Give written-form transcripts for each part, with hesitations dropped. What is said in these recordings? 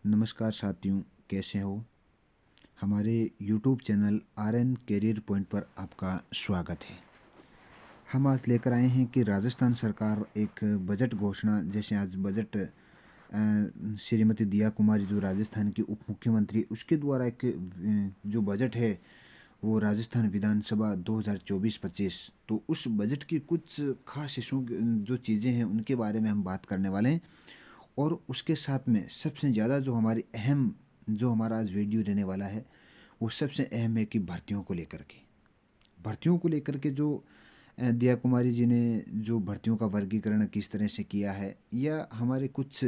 नमस्कार साथियों, कैसे हो? हमारे YouTube channel RN career point पर आपका स्वागत है। हम आज लेकर आए हैं कि राजस्थान सरकार एक बजट घोषणा, जैसे आज बजट श्रीमती दिया कुमारी जो राजस्थान की उप मुख्यमंत्री, उसके द्वारा एक जो बजट है वो राजस्थान विधानसभा 2024-25, तो उस बजट की कुछ खास हिस्सों जो चीज़ें हैं उनके बारे में हम बात करने वाले हैं। और उसके साथ में सबसे ज़्यादा जो हमारी अहम जो हमारा आज वीडियो रहने वाला है वो सबसे अहम है कि भर्तियों को लेकर के जो दिया कुमारी जी ने जो भर्तियों का वर्गीकरण किस तरह से किया है, या हमारे कुछ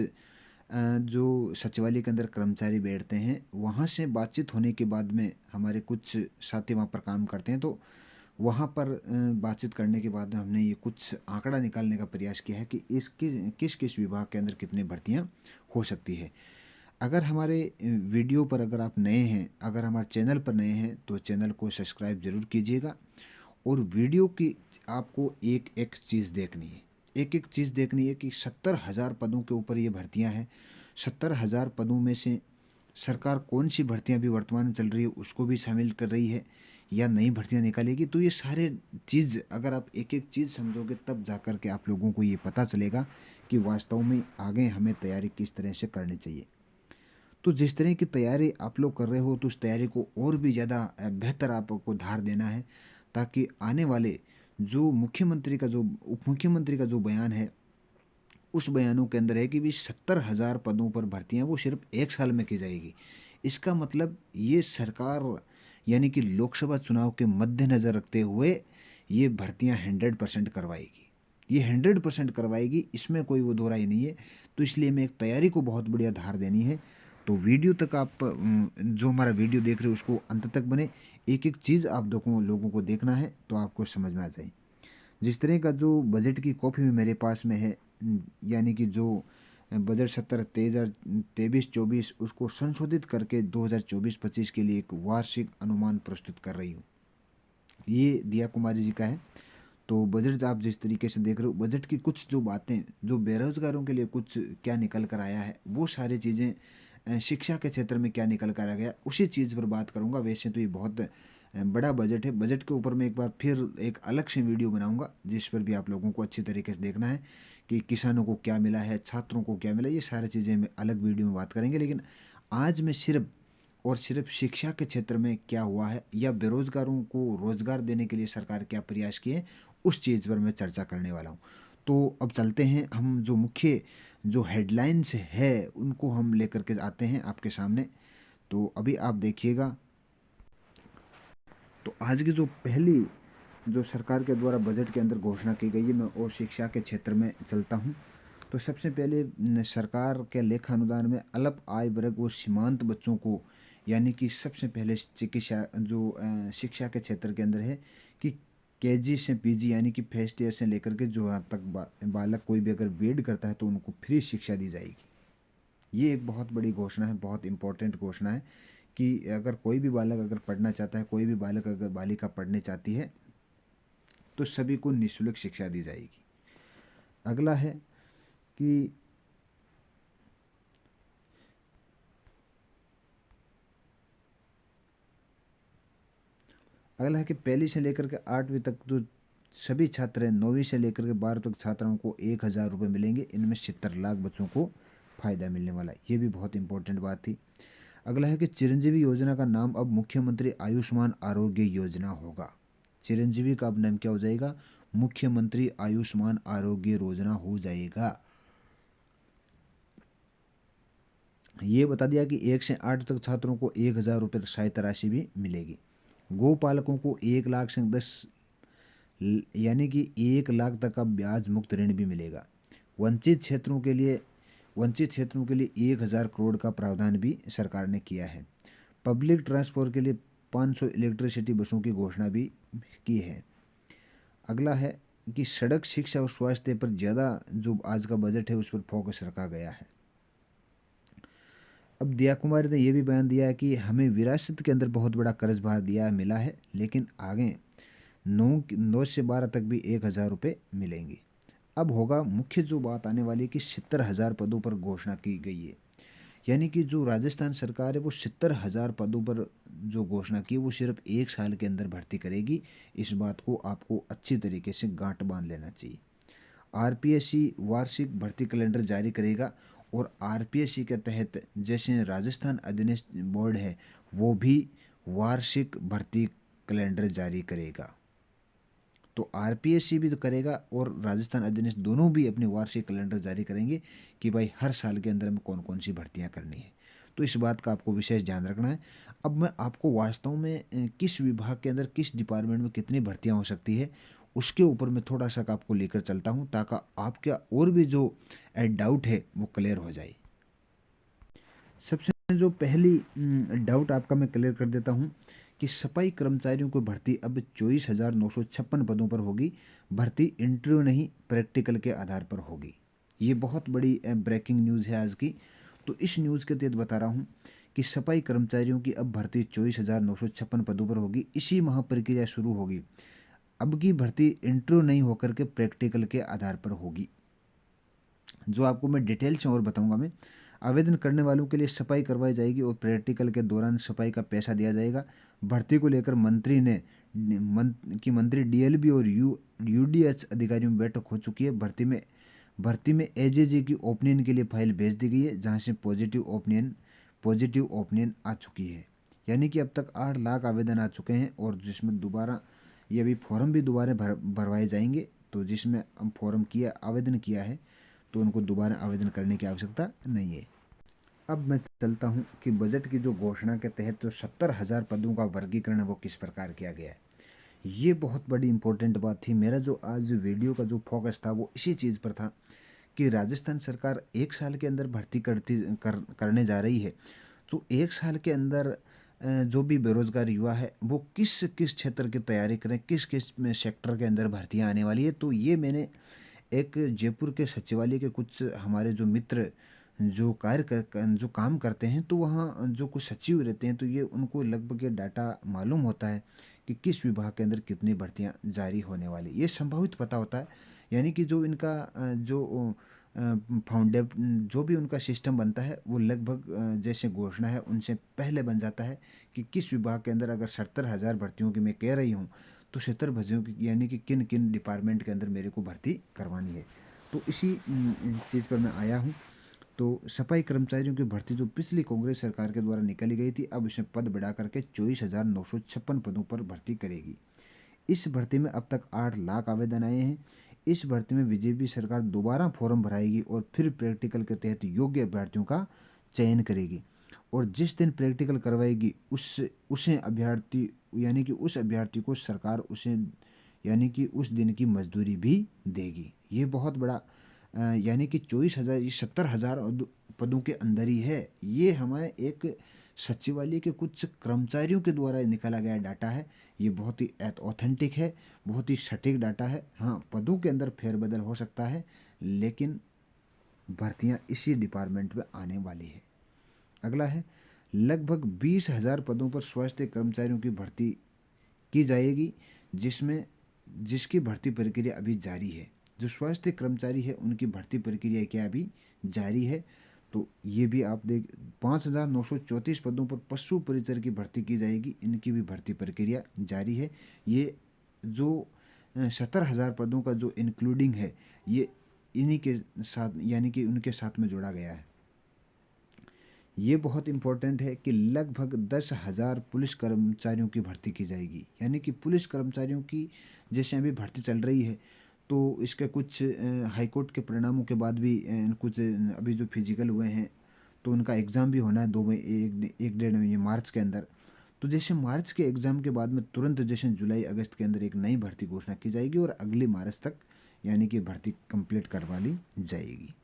जो सचिवालय के अंदर कर्मचारी बैठते हैं वहाँ से बातचीत होने के बाद में हमारे कुछ साथी वहाँ पर काम करते हैं, तो वहाँ पर बातचीत करने के बाद में हमने ये कुछ आंकड़ा निकालने का प्रयास किया है कि इसके किस किस विभाग के अंदर कितनी भर्तियाँ हो सकती है। अगर हमारे वीडियो पर अगर आप नए हैं, अगर हमारे चैनल पर नए हैं, तो चैनल को सब्सक्राइब ज़रूर कीजिएगा। और वीडियो की आपको एक एक चीज़ देखनी है, एक एक चीज़ देखनी है कि 70,000 पदों के ऊपर ये भर्तियां हैं। 70,000 पदों में से सरकार कौन सी भर्तियां भी वर्तमान में चल रही है उसको भी शामिल कर रही है या नई भर्तियां निकालेगी। तो ये सारे चीज़ अगर आप एक एक चीज़ समझोगे तब जा कर के आप लोगों को ये पता चलेगा कि वास्तव में आगे हमें तैयारी किस तरह से करनी चाहिए। तो जिस तरह की तैयारी आप लोग कर रहे हो, तो उस तैयारी को और भी ज़्यादा बेहतर आपको धार देना है, ताकि आने वाले जो मुख्यमंत्री का जो उप मुख्यमंत्री का जो बयान है, उस बयानों के अंदर है कि भी 70,000 पदों पर भर्तियां वो सिर्फ एक साल में की जाएगी। इसका मतलब ये सरकार यानी कि लोकसभा चुनाव के मद्देनज़र रखते हुए ये भर्तियां 100% करवाएगी। ये 100% करवाएगी, इसमें कोई वो दो राय नहीं है। तो इसलिए हमें एक तैयारी को बहुत बढ़िया धार देनी है। तो वीडियो तक आप जो हमारा वीडियो देख रहे हो उसको अंत तक बने, एक एक चीज़ आप लोगों को देखना है तो आपको समझ में आ जाए। जिस तरह का जो बजट की कॉपी में मेरे पास में है, यानी कि जो बजट सत्र 23-24 उसको संशोधित करके 2024-25 के लिए एक वार्षिक अनुमान प्रस्तुत कर रही हूँ। ये दिया कुमारी जी का है। तो बजट आप जिस तरीके से देख रहे हो, बजट की कुछ जो बातें जो बेरोजगारों के लिए कुछ क्या निकल कर आया है, वो सारी चीज़ें शिक्षा के क्षेत्र में क्या निकल कर आ गया, उसी चीज़ पर बात करूंगा। वैसे तो ये बहुत बड़ा बजट है। बजट के ऊपर मैं एक बार फिर एक अलग से वीडियो बनाऊंगा जिस पर भी आप लोगों को अच्छी तरीके से देखना है कि किसानों को क्या मिला है, छात्रों को क्या मिला, ये सारी चीज़ें मैं अलग वीडियो में बात करेंगे। लेकिन आज मैं सिर्फ और सिर्फ शिक्षा के क्षेत्र में क्या हुआ है या बेरोजगारों को रोजगार देने के लिए सरकार क्या प्रयास किए, उस चीज़ पर मैं चर्चा करने वाला हूँ। तो अब चलते हैं, हम जो मुख्य जो हेडलाइंस है उनको हम लेकर के आते हैं आपके सामने। तो अभी आप देखिएगा। तो आज की जो पहली जो सरकार के द्वारा बजट के अंदर घोषणा की गई है, मैं और शिक्षा के क्षेत्र में चलता हूँ। तो सबसे पहले सरकार के लेखा अनुदान में अल्प आय वर्ग और सीमांत बच्चों को, यानी कि सबसे पहले चिकित्सा जो शिक्षा के क्षेत्र के अंदर है कि केजी से पीजी यानी कि फर्स्ट ईयर से लेकर के जो यहाँ तक बालक कोई भी अगर बीएड करता है तो उनको फ्री शिक्षा दी जाएगी। ये एक बहुत बड़ी घोषणा है, बहुत इंपॉर्टेंट घोषणा है कि अगर कोई भी बालक अगर पढ़ना चाहता है, कोई भी बालक अगर बालिका पढ़ने चाहती है, तो सभी को निःशुल्क शिक्षा दी जाएगी। अगला है कि अगला है कि पहली से लेकर के 8वीं तक जो सभी छात्र हैं, 9वीं से लेकर के 12 तक छात्राओं को 1,000 रुपये मिलेंगे। इनमें 70 लाख बच्चों को फ़ायदा मिलने वाला है। ये भी बहुत इंपॉर्टेंट बात थी। अगला है कि चिरंजीवी योजना का नाम अब मुख्यमंत्री आयुष्मान आरोग्य योजना होगा। चिरंजीवी का अब नाम क्या हो जाएगा? मुख्यमंत्री आयुष्मान आरोग्य योजना हो जाएगा। ये बता दिया कि 1 से 8 तक छात्रों को 1,000 रुपये सहायता राशि भी मिलेगी। गोपालकों को 1 लाख से 10 यानी कि 1 लाख तक का ब्याज मुक्त ऋण भी मिलेगा। वंचित क्षेत्रों के लिए वंचित क्षेत्रों के लिए 1,000 करोड़ का प्रावधान भी सरकार ने किया है। पब्लिक ट्रांसपोर्ट के लिए 500 इलेक्ट्रिसिटी बसों की घोषणा भी की है। अगला है कि सड़क शिक्षा और स्वास्थ्य पर ज़्यादा जो आज का बजट है उस पर फोकस रखा गया है। अब दिया कुमारी ने यह भी बयान दिया है कि हमें विरासत के अंदर बहुत बड़ा कर्ज भार दिया मिला है, लेकिन आगे 9 से 12 तक भी 1,000 रुपये मिलेंगे। अब होगा मुख्य जो बात आने वाली कि 70,000 पदों पर घोषणा की गई है। यानी कि जो राजस्थान सरकार है वो 70,000 पदों पर जो घोषणा की वो सिर्फ 1 साल के अंदर भर्ती करेगी। इस बात को आपको अच्छी तरीके से गांठ बांध लेना चाहिए। आरपीएससी वार्षिक भर्ती कैलेंडर जारी करेगा और आरपीएससी के तहत जैसे राजस्थान अधीनस्थ बोर्ड है वो भी वार्षिक भर्ती कैलेंडर जारी करेगा। तो आरपीएससी भी तो करेगा और राजस्थान अधीनस्थ दोनों भी अपने वार्षिक कैलेंडर जारी करेंगे कि भाई हर साल के अंदर में कौन कौन सी भर्तियां करनी है। तो इस बात का आपको विशेष ध्यान रखना है। अब मैं आपको वास्तव में किस विभाग के अंदर किस डिपार्टमेंट में कितनी भर्तियां हो सकती है उसके ऊपर मैं थोड़ा सा आपको लेकर चलता हूं ताकि आपका और भी जो डाउट है वो क्लियर हो जाए। सबसे जो पहली डाउट आपका मैं क्लियर कर देता हूं कि सफाई कर्मचारियों की भर्ती अब 24,956 पदों पर होगी। भर्ती इंटरव्यू नहीं प्रैक्टिकल के आधार पर होगी। ये बहुत बड़ी ब्रेकिंग न्यूज़ है आज की। तो इस न्यूज़ के तहत बता रहा हूँ कि सफाई कर्मचारियों की अब भर्ती 24,956 पदों पर होगी। इसी माह प्रक्रिया शुरू होगी। अब की भर्ती इंटरव्यू नहीं होकर के प्रैक्टिकल के आधार पर होगी। जो आपको मैं डिटेल से और बताऊंगा। मैं आवेदन करने वालों के लिए सफाई करवाई जाएगी और प्रैक्टिकल के दौरान सफाई का पैसा दिया जाएगा। भर्ती को लेकर मंत्री डीएलबी और यूडीएच अधिकारियों में बैठक हो चुकी है। भर्ती में एजेजी की ओपिनियन के लिए फाइल भेज दी गई है जहां से पॉजिटिव ओपिनियन आ चुकी है। यानी कि अब तक 8 लाख आवेदन आ चुके हैं और जिसमें दोबारा ये अभी फॉर्म भी दोबारा भरवाए जाएंगे। तो जिसमें हम फॉर्म आवेदन किया है तो उनको दोबारा आवेदन करने की आवश्यकता नहीं है। अब मैं चलता हूं कि बजट की जो घोषणा के तहत जो 70,000 पदों का वर्गीकरण है वो किस प्रकार किया गया है। ये बहुत बड़ी इंपॉर्टेंट बात थी। मेरा जो आज वीडियो का जो फोकस था वो इसी चीज़ पर था कि राजस्थान सरकार 1 साल के अंदर भर्ती करने जा रही है। तो 1 साल के अंदर जो भी बेरोजगार युवा है वो किस किस क्षेत्र की तैयारी करें, किस किस सेक्टर के अंदर भर्तियां आने वाली है। तो ये मैंने एक जयपुर के सचिवालय के कुछ हमारे जो मित्र जो काम करते हैं तो वहाँ जो कुछ सचिव रहते हैं तो ये उनको लगभग ये डाटा मालूम होता है कि किस विभाग के अंदर कितनी भर्तियाँ जारी होने वाली, ये संभावित पता होता है। यानी कि जो इनका जो फाउंडे जो भी उनका सिस्टम बनता है वो लगभग जैसे घोषणा है उनसे पहले बन जाता है कि किस विभाग के अंदर अगर 70,000 भर्तियों की मैं कह रही हूँ तो 70 भर्तियों की यानी कि किन किन डिपार्टमेंट के अंदर मेरे को भर्ती करवानी है। तो इसी चीज़ पर मैं आया हूँ। तो सफाई कर्मचारियों की भर्ती जो पिछली कांग्रेस सरकार के द्वारा निकाली गई थी अब इसे पद बढ़ा करके 24,956 पदों पर भर्ती करेगी। इस भर्ती में अब तक 8 लाख आवेदन आए हैं। इस भर्ती में बीजेपी सरकार दोबारा फॉर्म भराएगी और फिर प्रैक्टिकल के तहत योग्य अभ्यर्थियों का चयन करेगी और जिस दिन प्रैक्टिकल करवाएगी उसे अभ्यर्थी यानी कि उस अभ्यर्थी को सरकार उसे यानी कि उस दिन की मजदूरी भी देगी। ये बहुत बड़ा यानी कि 24,000 ये 70,000 पदों के अंदर ही है। ये हमारे एक सचिवालय के कुछ कर्मचारियों के द्वारा निकाला गया डाटा है। ये बहुत ही ऑथेंटिक है, बहुत ही सटीक डाटा है। हाँ, पदों के अंदर फेरबदल हो सकता है लेकिन भर्तियां इसी डिपार्टमेंट में आने वाली है। अगला है लगभग 20,000 पदों पर स्वास्थ्य कर्मचारियों की भर्ती की जाएगी जिसकी भर्ती प्रक्रिया अभी जारी है। जो स्वास्थ्य कर्मचारी है उनकी भर्ती प्रक्रिया क्या अभी जारी है। तो ये भी आप देख 5,934 पदों पर पशु परिचर की भर्ती की जाएगी, इनकी भी भर्ती प्रक्रिया जारी है। ये जो 70,000 पदों का जो इंक्लूडिंग है ये इन्हीं के साथ यानी कि उनके साथ में जोड़ा गया है। ये बहुत इम्पोर्टेंट है कि लगभग 10,000 पुलिस कर्मचारियों की भर्ती की जाएगी। यानी कि पुलिस कर्मचारियों की जैसे अभी भर्ती चल रही है तो इसके कुछ हाईकोर्ट के परिणामों के बाद भी कुछ अभी जो फिजिकल हुए हैं तो उनका एग्ज़ाम भी होना है 1 डेढ़ महीने मार्च के अंदर। तो जैसे मार्च के एग्ज़ाम के बाद में तुरंत जैसे जुलाई अगस्त के अंदर एक नई भर्ती घोषणा की जाएगी और अगले मार्च तक यानी कि भर्ती कंप्लीट करवा ली जाएगी।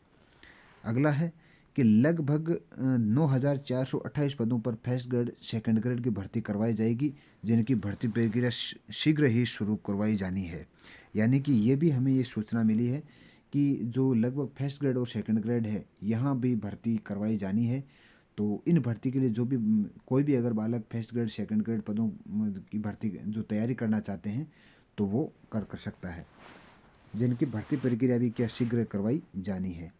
अगला है कि लगभग 9,428 पदों पर फर्स्ट ग्रेड सेकंड ग्रेड की भर्ती करवाई जाएगी जिनकी भर्ती प्रक्रिया शीघ्र ही शुरू करवाई जानी है। यानी कि ये भी हमें ये सूचना मिली है कि जो लगभग फर्स्ट ग्रेड और सेकंड ग्रेड है यहाँ भी भर्ती करवाई जानी है। तो इन भर्ती के लिए जो भी कोई भी अगर बालक फर्स्ट ग्रेड सेकंड ग्रेड पदों की भर्ती जो तैयारी करना चाहते हैं तो वो कर सकता है जिनकी भर्ती प्रक्रिया भी क्या शीघ्र करवाई जानी है।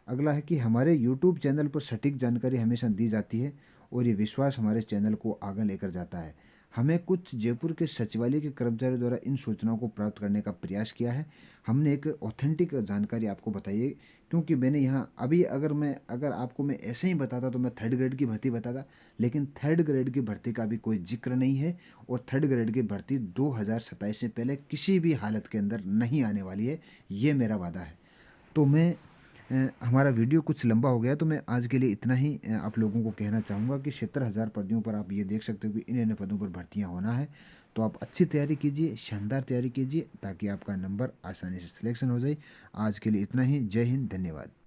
अगला है कि हमारे यूट्यूब चैनल पर सटीक जानकारी हमेशा दी जाती है और ये विश्वास हमारे चैनल को आगे लेकर जाता है। हमें कुछ जयपुर के सचिवालय के कर्मचारियों द्वारा इन सूचनाओं को प्राप्त करने का प्रयास किया है। हमने एक ऑथेंटिक जानकारी आपको बताई है, क्योंकि मैंने यहाँ अभी अगर आपको मैं ऐसे ही बताता तो मैं थर्ड ग्रेड की भर्ती बताता, लेकिन थर्ड ग्रेड की भर्ती का भी कोई जिक्र नहीं है और थर्ड ग्रेड की भर्ती 2027 से पहले किसी भी हालत के अंदर नहीं आने वाली है, ये मेरा वादा है। तो हमारा वीडियो कुछ लंबा हो गया, तो मैं आज के लिए इतना ही आप लोगों को कहना चाहूँगा कि 70,000 पदों पर आप ये देख सकते हो कि इन पदों पर भर्तियाँ होना है। तो आप अच्छी तैयारी कीजिए, शानदार तैयारी कीजिए, ताकि आपका नंबर आसानी से सिलेक्शन हो जाए। आज के लिए इतना ही। जय हिंद, धन्यवाद।